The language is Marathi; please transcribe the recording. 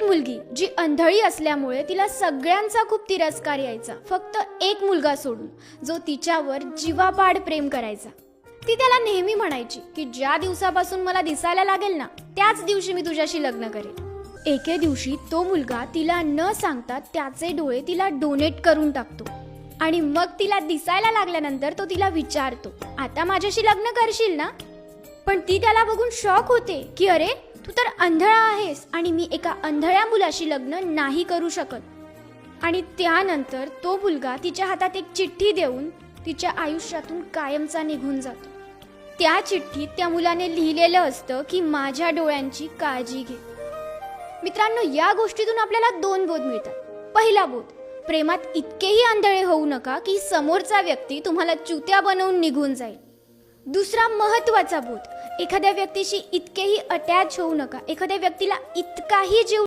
मुलगी जी अंधळी असल्यामुळे तिला सगळ्यांचा खूप तिरस्कार यायचा, फक्त एक मुलगा सोडून, जो तिच्यावर जीवापाड प्रेम करायचा. ती त्याला नेहमी म्हणायची की ज्या दिवसापासून मला दिसायला लागेल ना, त्याच दिवशी मी तुझ्याशी लग्न करेन. एके दिवशी तो मुलगा तिला न सांगता त्याचे डोळे तिला डोनेट करून टाकतो आणि मग तिला दिसायला लागल्यानंतर तो तिला विचारतो, आता माझ्याशी लग्न करशील ना? पण ती त्याला बघून शॉक होते की अरे, तू तर अंधळा आहेस आणि मी एका अंधळ्या मुलाशी लग्न नाही करू शकत. आणि त्यानंतर तो मुलगा तिच्या हातात एक चिठ्ठी देऊन तिच्या आयुष्यातून कायमचा निघून जातो. त्या चिठ्ठीत त्या मुलाने लिहिलेलं असतं की माझ्या डोळ्यांची काळजी घे. मित्रांनो, या गोष्टीतून आपल्याला दोन बोध मिळतात. पहिला बोध, प्रेमात इतकेही आंधळे होऊ नका की समोरचा व्यक्ती तुम्हाला चुत्या बनवून निघून जाईल. दुसरा महत्त्वाचा बोध, एखाद्या व्यक्तीशी इतकेही अटॅच होऊ नका, एखाद्या व्यक्तीला इतकाही जीव